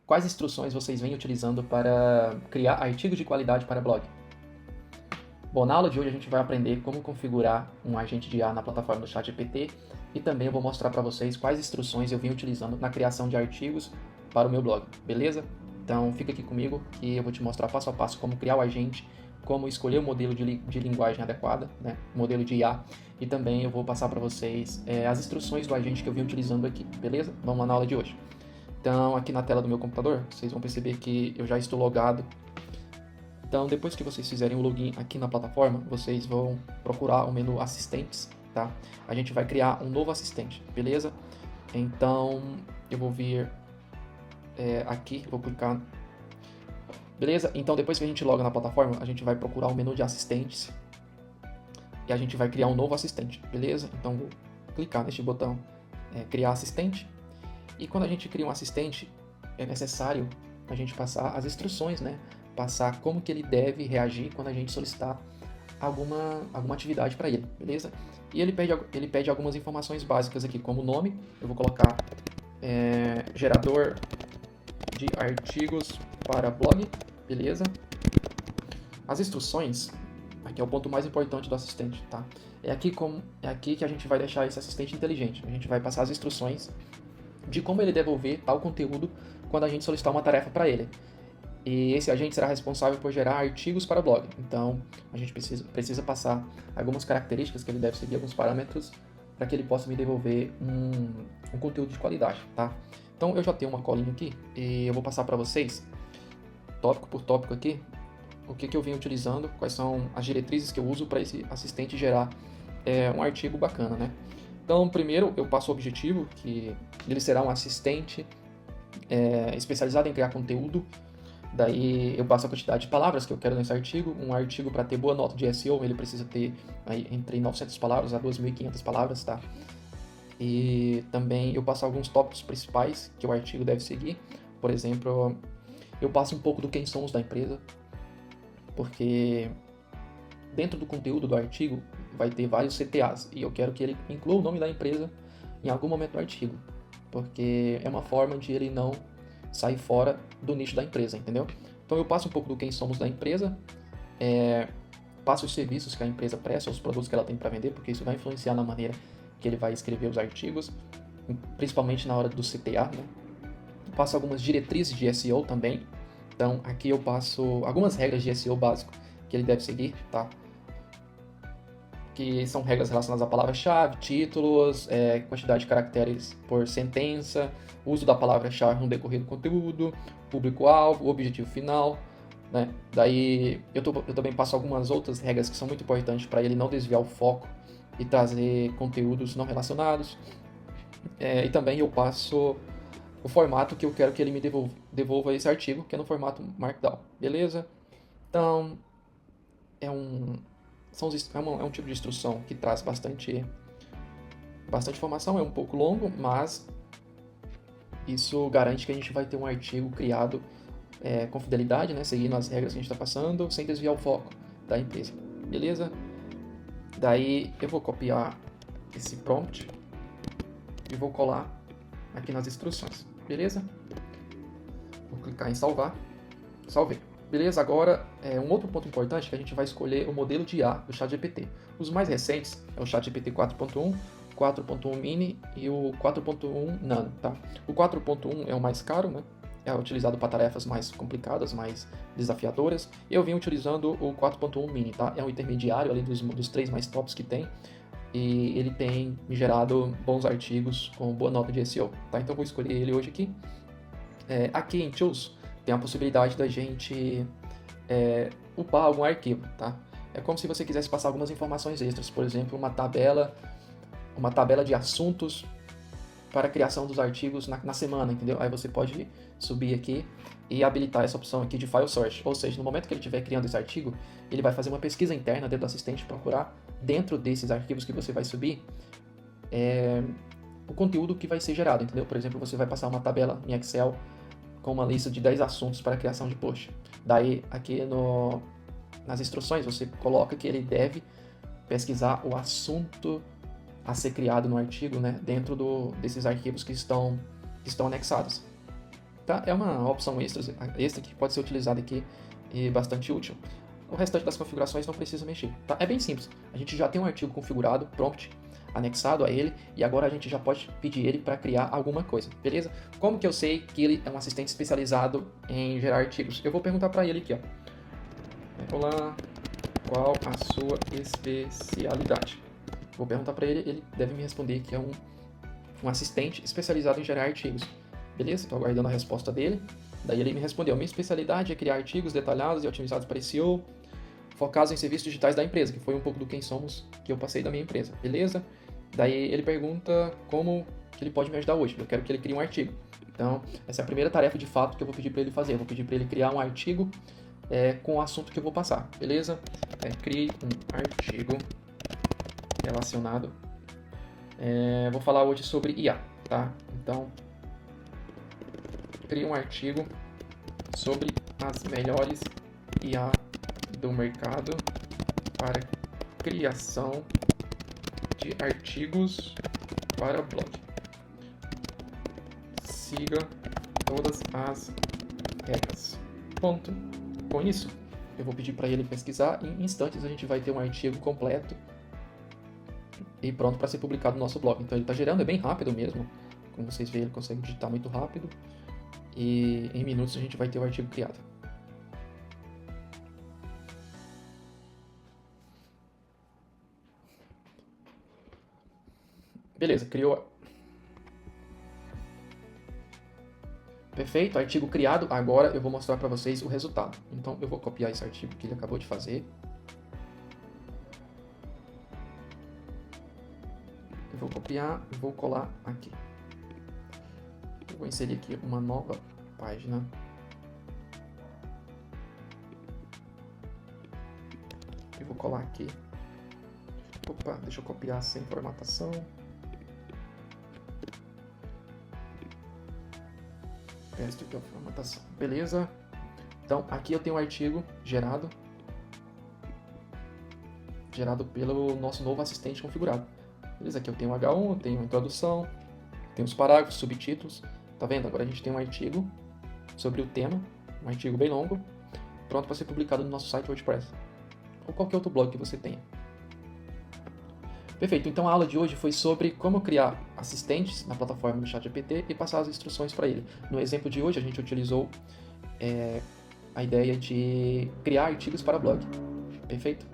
quais instruções vocês vêm utilizando para criar artigos de qualidade para blog? Bom, na aula de hoje a gente vai aprender como configurar um agente de IA na plataforma do ChatGPT e também eu vou mostrar para vocês quais instruções eu venho utilizando na criação de artigos para o meu blog, beleza? Então fica aqui comigo que eu vou te mostrar passo a passo como criar o agente, como escolher o modelo de linguagem adequada, né? Modelo de IA, e também eu vou passar para vocês as instruções do agente que eu venho utilizando aqui, beleza? Vamos lá na aula de hoje. Então aqui na tela do meu computador, vocês vão perceber que eu já estou logado. Então, depois que vocês fizerem o login aqui na plataforma, vocês vão procurar o menu Assistentes, tá? A gente vai criar um novo assistente, beleza? Então, eu vou vir aqui, vou clicar... Beleza? Então, depois que a gente loga na plataforma, a gente vai procurar o menu de assistentes e a gente vai criar um novo assistente, beleza? Então, vou clicar neste botão Criar Assistente. E quando a gente cria um assistente, é necessário a gente passar as instruções, né? Passar como que ele deve reagir quando a gente solicitar alguma atividade para ele, beleza? E ele pede algumas informações básicas aqui, como o nome, eu vou colocar gerador de artigos para blog, beleza? As instruções, aqui é o ponto mais importante do assistente, tá? É aqui que a gente vai deixar esse assistente inteligente, a gente vai passar as instruções de como ele devolver tal conteúdo quando a gente solicitar uma tarefa para ele. E esse agente será responsável por gerar artigos para o blog. Então, a gente precisa passar algumas características que ele deve seguir, alguns parâmetros, para que ele possa me devolver um conteúdo de qualidade, tá? Então, eu já tenho uma colinha aqui e eu vou passar para vocês, tópico por tópico aqui, o que eu venho utilizando, quais são as diretrizes que eu uso para esse assistente gerar um artigo bacana, né? Então, primeiro, eu passo o objetivo, que ele será um assistente especializado em criar conteúdo. Daí eu passo a quantidade de palavras que eu quero nesse artigo. Um artigo, para ter boa nota de SEO, ele precisa ter aí, entre 900 palavras a 2.500 palavras, tá? E também eu passo alguns tópicos principais que o artigo deve seguir. Por exemplo, eu passo um pouco do quem somos da empresa, porque dentro do conteúdo do artigo vai ter vários CTAs e eu quero que ele inclua o nome da empresa em algum momento do artigo, porque é uma forma de ele não sair fora do nicho da empresa, entendeu? Então eu passo um pouco do quem somos da empresa, passo os serviços que a empresa presta, os produtos que ela tem para vender, porque isso vai influenciar na maneira que ele vai escrever os artigos, principalmente na hora do CTA, né? Passo algumas diretrizes de SEO também. Então aqui eu passo algumas regras de SEO básico que ele deve seguir, tá? Que são regras relacionadas à palavra-chave, títulos, quantidade de caracteres por sentença, uso da palavra-chave no decorrer do conteúdo, público-alvo, objetivo final, né? Daí eu também passo algumas outras regras que são muito importantes para ele não desviar o foco e trazer conteúdos não relacionados. E também eu passo o formato que eu quero que ele me devolva esse artigo, que é no formato Markdown, beleza? Então, é um tipo de instrução que traz bastante informação, é um pouco longo, mas isso garante que a gente vai ter um artigo criado com fidelidade, né, seguindo as regras que a gente está passando, sem desviar o foco da empresa, beleza? Daí eu vou copiar esse prompt e vou colar aqui nas instruções, beleza? Vou clicar em salvar, salvei. Beleza, agora um outro ponto importante é que a gente vai escolher o modelo de IA do ChatGPT. Os mais recentes é o ChatGPT 4.1, 4.1 Mini e o 4.1 Nano, tá? O 4.1 é o mais caro, né? É utilizado para tarefas mais complicadas, mais desafiadoras. Eu venho utilizando o 4.1 Mini, tá? É um intermediário ali dos três mais tops que tem. E ele tem me gerado bons artigos com boa nota de SEO, tá? Então eu vou escolher ele hoje aqui. Aqui em Tools tem a possibilidade da gente upar algum arquivo, tá? É como se você quisesse passar algumas informações extras, por exemplo, uma tabela de assuntos para a criação dos artigos na semana, entendeu? Aí você pode subir aqui e habilitar essa opção aqui de File Search, ou seja, no momento que ele estiver criando esse artigo, ele vai fazer uma pesquisa interna dentro do assistente, procurar dentro desses arquivos que você vai subir o conteúdo que vai ser gerado, entendeu? Por exemplo, você vai passar uma tabela em Excel com uma lista de 10 assuntos para a criação de post. Daí, aqui nas instruções, você coloca que ele deve pesquisar o assunto a ser criado no artigo, né, dentro desses arquivos que estão anexados. tá? É uma opção extra que pode ser utilizada aqui e bastante útil. O restante das configurações não precisa mexer, tá? É bem simples. A gente já tem um artigo configurado, prompt, anexado a ele, e agora a gente já pode pedir ele para criar alguma coisa, beleza? Como que eu sei que ele é um assistente especializado em gerar artigos? Eu vou perguntar para ele aqui, ó. Olá, qual a sua especialidade? Vou perguntar para ele, ele deve me responder que é um assistente especializado em gerar artigos. Beleza? Estou aguardando a resposta dele. Daí ele me respondeu, minha especialidade é criar artigos detalhados e otimizados para SEO, focados em serviços digitais da empresa, que foi um pouco do quem somos que eu passei da minha empresa, beleza? Daí ele pergunta como que ele pode me ajudar hoje. Eu quero que ele crie um artigo. Então, essa é a primeira tarefa de fato que eu vou pedir para ele fazer. Eu vou pedir para ele criar um artigo com o assunto que eu vou passar, beleza? Crie um artigo relacionado. Vou falar hoje sobre IA, tá? Então, crie um artigo sobre as melhores IA do mercado para criação de artigos para blog. Siga todas as regras. Ponto. Com isso, eu vou pedir para ele pesquisar. Em instantes a gente vai ter um artigo completo e pronto para ser publicado no nosso blog. Então ele está gerando, é bem rápido mesmo. Como vocês veem, ele consegue digitar muito rápido. E em minutos a gente vai ter o artigo criado. Beleza, criou. Perfeito, artigo criado. Agora eu vou mostrar para vocês o resultado. Então eu vou copiar esse artigo que ele acabou de fazer. Eu vou copiar e vou colar aqui. Eu vou inserir aqui uma nova página. Eu vou colar aqui. Opa, deixa eu copiar sem formatação. Teste aqui a formatação. Beleza? Então, aqui eu tenho um artigo gerado pelo nosso novo assistente configurado. Beleza? Aqui eu tenho um H1, eu tenho uma introdução, tenho os parágrafos, subtítulos. Tá vendo? Agora a gente tem um artigo sobre o tema, um artigo bem longo, pronto para ser publicado no nosso site WordPress. Ou qualquer outro blog que você tenha. Perfeito, então a aula de hoje foi sobre como criar assistentes na plataforma do ChatGPT e passar as instruções para ele. No exemplo de hoje a gente utilizou a ideia de criar artigos para blog. Perfeito?